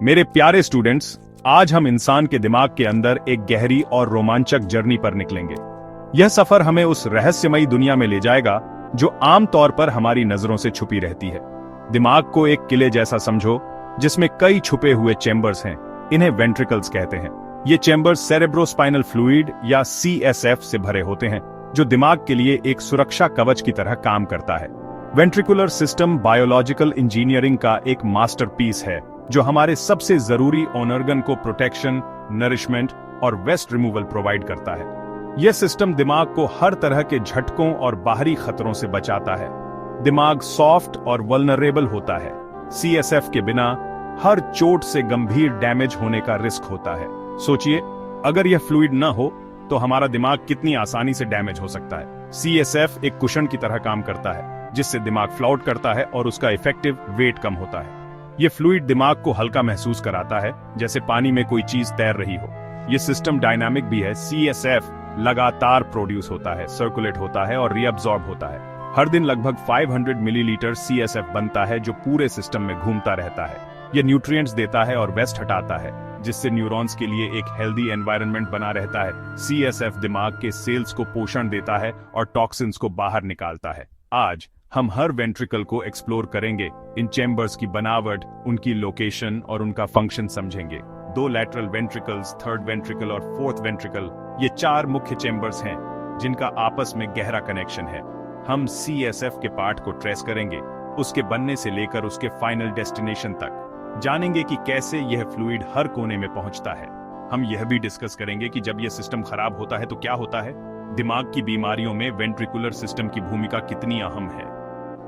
मेरे प्यारे स्टूडेंट्स, आज हम इंसान के दिमाग के अंदर एक गहरी और रोमांचक जर्नी पर निकलेंगे। यह सफर हमें उस रहस्यमयी दुनिया में ले जाएगा जो आमतौर पर हमारी नजरों से छुपी रहती है। दिमाग को एक किले जैसा समझो जिसमें कई छुपे हुए चेंबर्स हैं। इन्हें वेंट्रिकल्स कहते हैं। ये चेंबर्स सेरेब्रोस्पाइनल फ्लूइड या CSF से भरे होते हैं, जो दिमाग के लिए एक सुरक्षा कवच की तरह काम करता है। वेंट्रिकुलर सिस्टम बायोलॉजिकल इंजीनियरिंग का एक मास्टरपीस है जो हमारे सबसे जरूरी ऑर्गन को प्रोटेक्शन, नरिशमेंट और वेस्ट रिमूवल प्रोवाइड करता है। यह सिस्टम दिमाग को हर तरह के झटकों और बाहरी खतरों से बचाता है। दिमाग सॉफ्ट और वल्नरेबल होता है। CSF के बिना हर चोट से गंभीर डैमेज होने का रिस्क होता है। सोचिए, अगर यह फ्लूइड न हो तो हमारा दिमाग कितनी आसानी से डैमेज हो सकता है। CSF एक कुशन की तरह काम करता है, जिससे दिमाग फ्लाउट करता है और उसका इफेक्टिव वेट कम होता है। यह फ्लूइड दिमाग को हल्का महसूस कराता है, जैसे पानी में कोई चीज तैर रही हो। यह सिस्टम डायनामिक भी है। CSF लगातार प्रोड्यूस होता है, सर्कुलेट होता है और रीअब्सॉर्ब होता है। हर दिन लगभग 500 मिलीलीटर CSF बनता है, जो पूरे सिस्टम में घूमता रहता है। यह न्यूट्रिएंट्स देता है और वेस्ट हटाता है, जिससे न्यूरॉन्स के लिए एक हेल्दी एनवायरनमेंट बना रहता है। CSF दिमाग के सेल्स को पोषण देता है और टॉक्सिन्स को बाहर निकालता है। आज हम हर वेंट्रिकल को एक्सप्लोर करेंगे। इन चेंबर्स की बनावट, उनकी लोकेशन और उनका फंक्शन समझेंगे। 2 लैटरल वेंट्रिकल्स, थर्ड वेंट्रिकल और फोर्थ वेंट्रिकल, ये 4 मुख्य चेंबर्स हैं जिनका आपस में गहरा कनेक्शन है। हम CSF के पार्ट को ट्रेस करेंगे, उसके बनने से लेकर उसके फाइनल डेस्टिनेशन तक। जानेंगे कि कैसे यह फ्लूइड हर कोने में पहुंचता है। हम यह भी डिस्कस करेंगे कि जब यह सिस्टम खराब होता है तो क्या होता है। दिमाग की बीमारियों में वेंट्रिकुलर सिस्टम की भूमिका कितनी अहम है।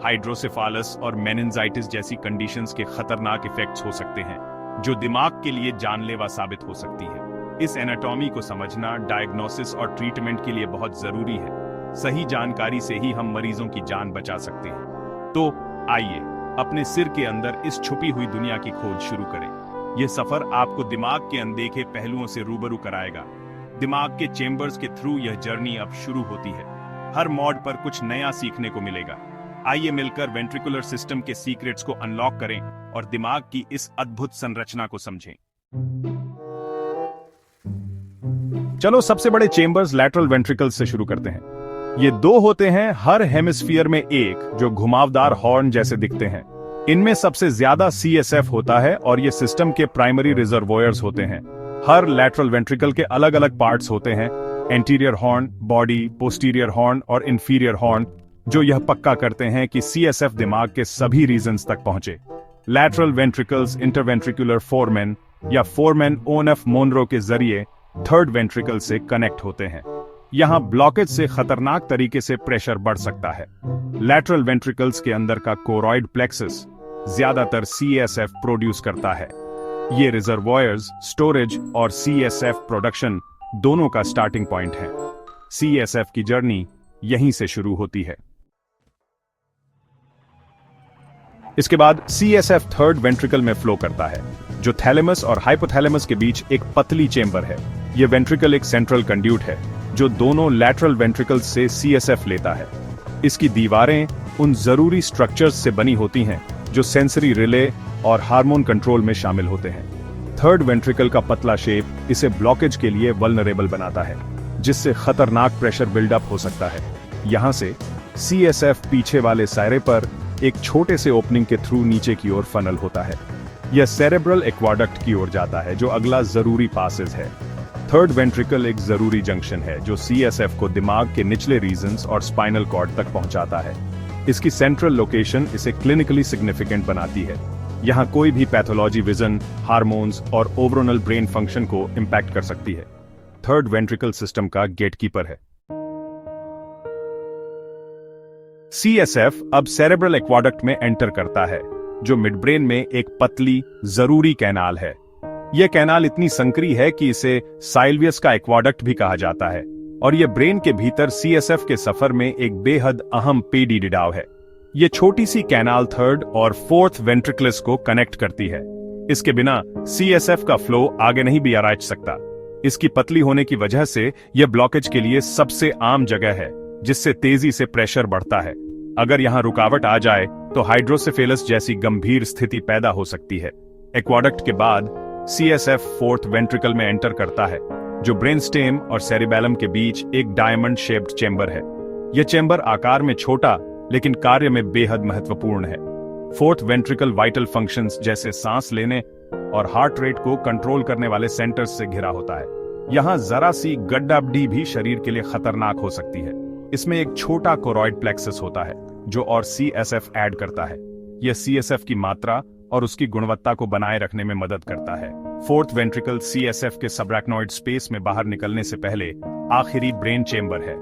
हाइड्रोसेफालस और मेनिंजाइटिस जैसी कंडीशंस के खतरनाक इफेक्ट्स हो सकते हैं, जो दिमाग के लिए जानलेवा साबित हो सकती है। इस एनाटॉमी को समझना डायग्नोसिस और ट्रीटमेंट के लिए बहुत जरूरी है। सही जानकारी से ही हम मरीजों की जान बचा सकते हैं। तो आइए अपने सिर के अंदर इस छुपी हुई दुनिया की खोज शुरू करें। यह सफर आपको दिमाग के अनदेखे पहलुओं से रूबरू कराएगा। दिमाग के चेंबर्स के थ्रू यह जर्नी अब शुरू होती है। हर मॉड पर कुछ नया सीखने को मिलेगा। आइए मिलकर वेंट्रिकुलर सिस्टम के सीक्रेट्स को अनलॉक करें और दिमाग की इस अद्भुत संरचना को समझें। चलो सबसे बड़े चेंबर्स लैटरल वेंट्रिकल्स से शुरू करते हैं। ये 2 होते हैं, हर हेमिस्फीयर में एक, जो घुमावदार हॉर्न जैसे दिखते हैं। इनमें सबसे ज्यादा CSF होता है और ये सिस्टम के प्राइमरी रिजर्वोयर्स होते हैं। हर लैटरल वेंट्रिकल के अलग अलग पार्ट्स होते हैं, anterior horn, body, posterior horn और इंफीरियर हॉर्न, जो यह पक्का करते हैं कि CSF दिमाग के सभी रीजन्स तक पहुंचे। लैटरल वेंट्रिकल्स इंटरवेंट्रिकुलर फोरमेन या फोरमेन ONF मोनरो के जरिए थर्ड वेंट्रिकल से कनेक्ट होते हैं। यहां ब्लॉकेज से खतरनाक तरीके से प्रेशर बढ़ सकता है। लैटरल वेंट्रिकल्स के अंदर का कोरॉइड प्लेक्सस ज्यादातर CSF प्रोड्यूस करता है। ये रिजर्वॉयर्स, स्टोरेज और CSF प्रोडक्शन दोनों का स्टार्टिंग पॉइंट है। CSF की जर्नी यहीं से शुरू होती है। इसके बाद CSF थर्ड वेंट्रिकल में फ्लो करता है, जो थैलेमस और हाइपोथैलेमस के बीच एक पतली चेंबर है। यह वेंट्रिकल एक सेंट्रल कंड्यूट है जो दोनों लैटरल वेंट्रिकल्स से CSF लेता है। इसकी दीवारें उन जरूरी स्ट्रक्चर्स से बनी होती हैं जो सेंसरी रिले और हार्मोन कंट्रोल में शामिल होते हैं। थर्ड वेंट्रिकल का पतला शेप इसे ब्लॉकेज के लिए वल्नरेबल बनाता है, जिससे खतरनाक प्रेशर बिल्डअप हो सकता है। यहां से CSF पीछे वाले सायरे पर एक छोटे से ओपनिंग के थ्रू नीचे की ओर फनल होता है। यह सेरेब्रल एक्वाडक्ट की ओर जाता है, जो अगला जरूरी पासेज है। थर्ड वेंट्रिकल एक जरूरी जंक्शन है जो CSF को दिमाग के निचले रीजन्स और स्पाइनल कॉर्ड तक पहुंचाता है। इसकी सेंट्रल लोकेशन इसे क्लिनिकली सिग्निफिकेंट बनाती है। यहां कोई भी पैथोलॉजी विजन, हार्मोन्स और ओवरऑल ब्रेन फंक्शन को इंपैक्ट कर सकती है। थर्ड वेंट्रिकल सिस्टम का गेटकीपर है। CSF अब सेरेब्रल एक्वाडक्ट में एंटर करता है, जो मिडब्रेन में एक पतली जरूरी कैनाल है। यह कैनाल इतनी संकरी है कि इसे साइल्वियस का एक्वाडक्ट भी कहा जाता है, और यह ब्रेन के भीतर CSF के सफर में एक बेहद अहम पेडीडिडाव है। यह छोटी सी कैनाल थर्ड और फोर्थ वेंट्रिकल्स को कनेक्ट करती है। इसके बिना CSF का फ्लो आगे नहीं भी आराच सकता। इसकी पतली होने की वजह से यह ब्लॉकेज के लिए सबसे आम जगह है, जिससे तेजी से प्रेशर बढ़ता है। अगर यहां रुकावट आ जाए तो हाइड्रोसेफेलस जैसी गंभीर स्थिति पैदा हो सकती है। एक्वाडक्ट के बाद CSF फोर्थ वेंट्रिकल में एंटर करता है, जो ब्रेन स्टेम और सेरिबेलम के बीच एक डायमंड शेप्ड चेंबर है। यह चेंबर आकार में छोटा लेकिन कार्य में बेहद महत्वपूर्ण है। फोर्थ वेंट्रिकल वाइटल फंक्शंस जैसे सांस लेने और हार्ट रेट को कंट्रोल करने वाले सेंटर्स से घिरा होता है। यहाँ जरा सी गड्ढाबड्डी भी शरीर के लिए खतरनाक हो सकती है। इसमें एक छोटा कोरॉइड प्लेक्सस होता है जो और CSF ऐड करता है। यह CSF की मात्रा और उसकी गुणवत्ता को बनाए रखने में मदद करता है। फोर्थ वेंट्रिकल CSF के सबरैक्नॉइड स्पेस में बाहर निकलने से पहले आखिरी ब्रेन चेंबर है।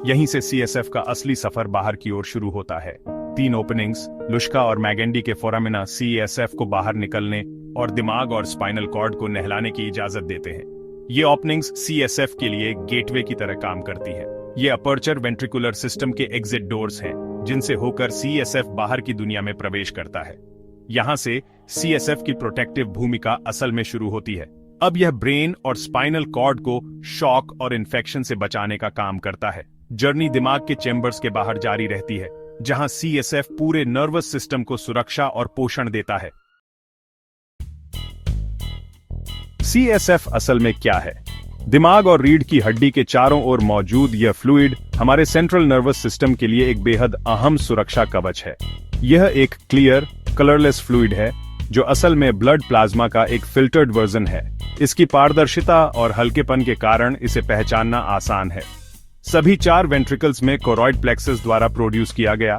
यहीं से CSF का असली सफर बाहर की ओर शुरू होता है। 3 ओपनिंग्स लुश्का और मैगेंडी के फोरामिना CSF को बाहर निकलने और दिमाग और स्पाइनल कॉर्ड को नहलाने की इजाजत देते हैं। ये ओपनिंग्स CSF के लिए गेटवे की तरह काम करती है। ये अपर्चर वेंट्रिकुलर सिस्टम के एग्जिट डोर्स हैं, जिनसे होकर CSF बाहर की दुनिया में प्रवेश करता है। यहां से CSF की प्रोटेक्टिव भूमिका असल में शुरू होती है। अब यह ब्रेन और स्पाइनल कॉर्ड को शॉक और इन्फेक्शन से बचाने का काम करता है। जर्नी दिमाग के चेंबर्स के बाहर जारी रहती है, जहां CSF पूरे नर्वस सिस्टम को सुरक्षा और पोषण देता है। CSF असल में क्या है? दिमाग और रीढ़ की हड्डी के चारों ओर मौजूद यह फ्लूइड हमारे सेंट्रल नर्वस सिस्टम के लिए एक बेहद अहम सुरक्षा कवच है। यह एक क्लियर, कलरलेस फ्लूइड है जो असल में ब्लड प्लाज्मा का एक फिल्टर्ड वर्जन है। इसकी पारदर्शिता और हल्केपन के कारण इसे पहचानना आसान है। सभी 4 वेंट्रिकल्स में कोरॉइड प्लेक्सस द्वारा प्रोड्यूस किया गया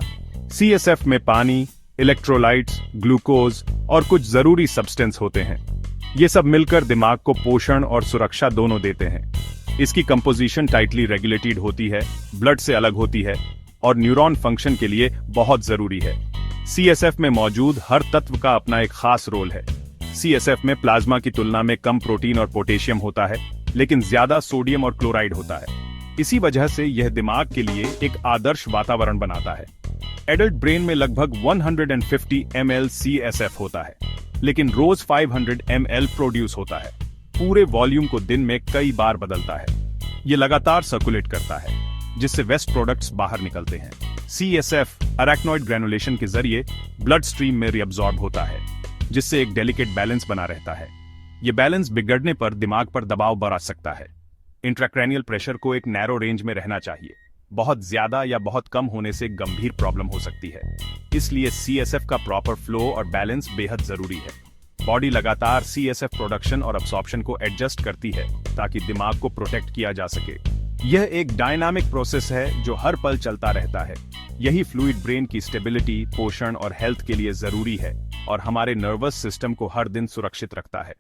CSF में पानी, इलेक्ट्रोलाइट्स, ग्लूकोज और कुछ जरूरी सब्सटेंस होते हैं। ये सब मिलकर दिमाग को पोषण और सुरक्षा दोनों देते हैं। इसकी कंपोजिशन टाइटली रेगुलेटेड होती है, ब्लड से अलग होती है और न्यूरॉन फंक्शन के लिए बहुत जरूरी है। CSF में मौजूद हर तत्व का अपना एक खास रोल है। CSF में प्लाज्मा की तुलना में कम प्रोटीन और पोटेशियम होता है, लेकिन ज्यादा सोडियम और क्लोराइड होता है। इसी वजह से यह दिमाग के लिए एक आदर्श वातावरण बनाता है। एडल्ट ब्रेन में लगभग 150 ml CSF होता है, लेकिन रोज 500 ml प्रोड्यूस होता है। पूरे वॉल्यूम को दिन में कई बार बदलता है। यह लगातार सर्कुलेट करता है, जिससे वेस्ट प्रोडक्ट्स बाहर निकलते हैं। CSF अरैक्नॉइड ग्रैनुलेशन के जरिए ब्लड स्ट्रीम में रिअब्सॉर्ब होता है, जिससे एक डेलिकेट बैलेंस बना रहता है। यह बैलेंस बिगड़ने पर दिमाग पर दबाव बढ़ा सकता है। इंट्राक्रैनियल प्रेशर को एक नैरो रेंज में रहना चाहिए। बहुत ज्यादा या बहुत कम होने से गंभीर प्रॉब्लम हो सकती है। इसलिए CSF का प्रॉपर फ्लो और बैलेंस बेहद जरूरी है। बॉडी लगातार CSF प्रोडक्शन और अब्सॉर्प्शन को एडजस्ट करती है ताकि दिमाग को प्रोटेक्ट किया जा सके। यह एक डायनामिक प्रोसेस है जो हर पल चलता रहता है। यही फ्लूइड ब्रेन की स्टेबिलिटी, पोषण और हेल्थ के लिए जरूरी है और हमारे नर्वस सिस्टम को हर दिन सुरक्षित रखता है।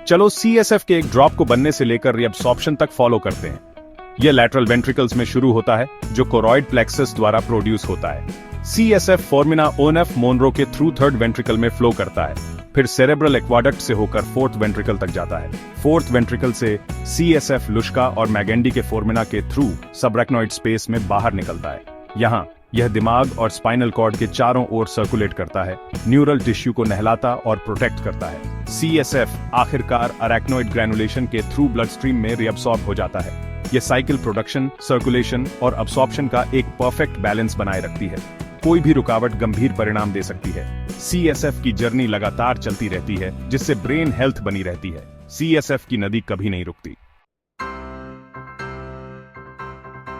चलो CSF के एक ड्रॉप को बनने से लेकर रिअब्सॉर्प्शन तक फॉलो करते हैं। यह लैटरल वेंट्रिकल्स में शुरू होता है, जो कोरॉइड प्लेक्सस द्वारा प्रोड्यूस होता है। CSF फोर्मिना ONF मोनरो के थ्रू थर्ड वेंट्रिकल में फ्लो करता है, फिर सेरेब्रल एक्वाडक्ट से होकर फोर्थ वेंट्रिकल तक जाता है। फोर्थ वेंट्रिकल से CSF लुश्का और मैगेंडी के फोर्मिना के थ्रू सबरैक्नॉइड स्पेस में बाहर निकलता है। यहाँ यह दिमाग और स्पाइनल कॉर्ड के चारों ओर सर्कुलेट करता है, न्यूरल टिश्यू को नहलाता और प्रोटेक्ट करता है। CSF आखिरकार अरैक्नॉइड ग्रैनुलेशन के थ्रू ब्लड स्ट्रीम में रिअब्सॉर्ब हो जाता है। यह साइकिल प्रोडक्शन, सर्कुलेशन और अब्सॉर्प्शन का एक परफेक्ट बैलेंस बनाए रखती है। कोई भी रुकावट गंभीर परिणाम दे सकती है। CSF की जर्नी लगातार चलती रहती है, जिससे ब्रेन हेल्थ बनी रहती है। CSF की नदी कभी नहीं रुकती।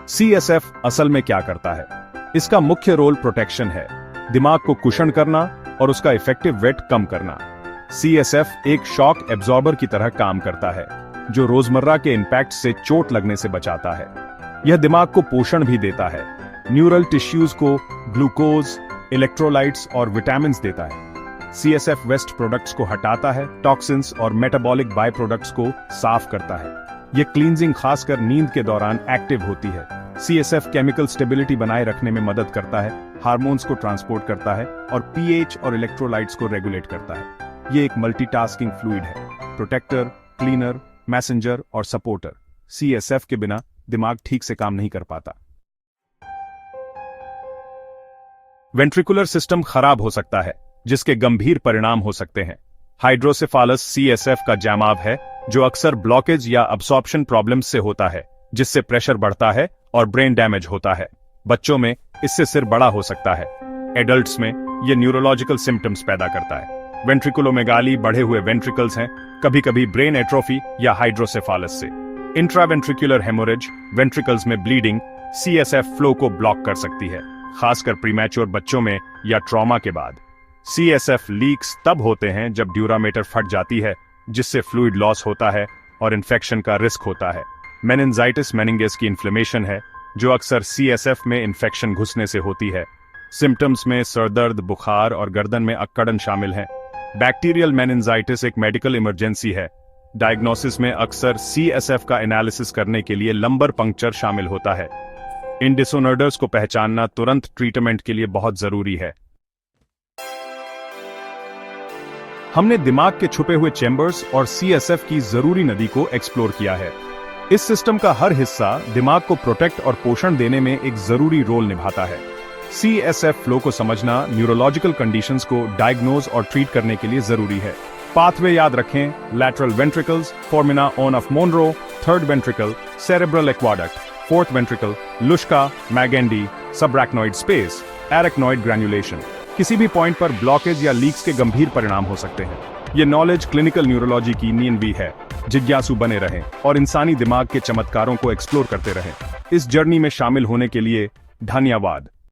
CSF असल में क्या करता है? इसका मुख्य रोल प्रोटेक्शन है, दिमाग को कुशन करना और उसका इफेक्टिव वेट कम करना। CSF एक शॉक एब्जॉर्बर की तरह काम करता है, जो रोजमर्रा के इंपैक्ट से चोट लगने से बचाता है। यह दिमाग को पोषण भी देता है, न्यूरल टिश्यूज को ग्लूकोज, इलेक्ट्रोलाइट्स और विटामिन्स देता है। CSF वेस्ट प्रोडक्ट्स को हटाता है, टॉक्सिन्स और मेटाबॉलिक बाय प्रोडक्ट्स को साफ करता है। यह क्लींजिंग खासकर नींद के दौरान एक्टिव होती है। CSF केमिकल स्टेबिलिटी बनाए रखने में मदद करता है, हार्मोन्स को ट्रांसपोर्ट करता है और pH और इलेक्ट्रोलाइट्स को रेगुलेट करता है। यह एक मल्टीटास्किंग फ्लूइड है, प्रोटेक्टर, क्लीनर, मैसेंजर और सपोर्टर। CSF के बिना दिमाग ठीक से काम नहीं कर पाता। वेंट्रिकुलर सिस्टम खराब हो सकता है, जिसके गंभीर परिणाम हो सकते हैं। हाइड्रोसेफालस CSF का जमाव है, जो अक्सर ब्लॉकेज या अब्सॉर्प्शन प्रॉब्लम्स से होता है, जिससे प्रेशर बढ़ता है और ब्रेन डैमेज होता है। बच्चों में इससे सिर बड़ा हो सकता है। एडल्ट्स में ये न्यूरोलॉजिकल सिम्टम्स पैदा करता है। वेंट्रिकुलोमेगाली बढ़े हुए वेंट्रिकल्स हैं, कभी कभी ब्रेन एट्रोफी या हाइड्रोसेफालस से। इंट्रावेंट्रिकुलर हेमोरेज, वेंट्रिकल्स में ब्लीडिंग सीएसएफ फ्लो को ब्लॉक कर सकती है, खासकर प्रीमैच्योर बच्चों में या ट्रॉमा के बाद। सीएसएफ लीक्स तब होते हैं जब ड्यूरामेटर फट जाती है, जिससे फ्लूइड लॉस होता है और इन्फेक्शन का रिस्क होता है। मेनिंजाइटिस मेनिंगस की इन्फ्लेमेशन है, जो अक्सर सीएसएफ में इन्फेक्शन घुसने से होती है। सिम्टम्स में सरदर्द, बुखार और गर्दन में अक्कड़न शामिल हैं। बैक्टीरियल मेनिंजाइटिस एक मेडिकल इमरजेंसी है। डायग्नोसिस में अक्सर सीएसएफ का एनालिसिस करने के लिए लंबर पंक्चर शामिल होता है। इन डिसऑर्डर्स को पहचानना तुरंत ट्रीटमेंट के लिए बहुत जरूरी है। हमने दिमाग के छुपे हुए चैम्बर्स और सीएसएफ की जरूरी नदी को एक्सप्लोर किया है। इस सिस्टम का हर हिस्सा दिमाग को प्रोटेक्ट और पोषण देने में एक जरूरी रोल निभाता है। सीएसएफ फ्लो को समझना न्यूरोलॉजिकल कंडीशंस को डायग्नोज और ट्रीट करने के लिए जरूरी है। पाथवे याद रखें: lateral ventricles, foramina on of Monro, third ventricle, cerebral aqueduct, fourth ventricle, Luschka, Magendie, subarachnoid space, arachnoid granulation. किसी भी पॉइंट पर ब्लॉकेज या लीक्स के गंभीर परिणाम हो सकते हैं। ये नॉलेज क्लिनिकल न्यूरोलॉजी की नींव भी है। जिज्ञासु बने रहें और इंसानी दिमाग के चमत्कारों को एक्सप्लोर करते रहें। इस जर्नी में शामिल होने के लिए धन्यवाद।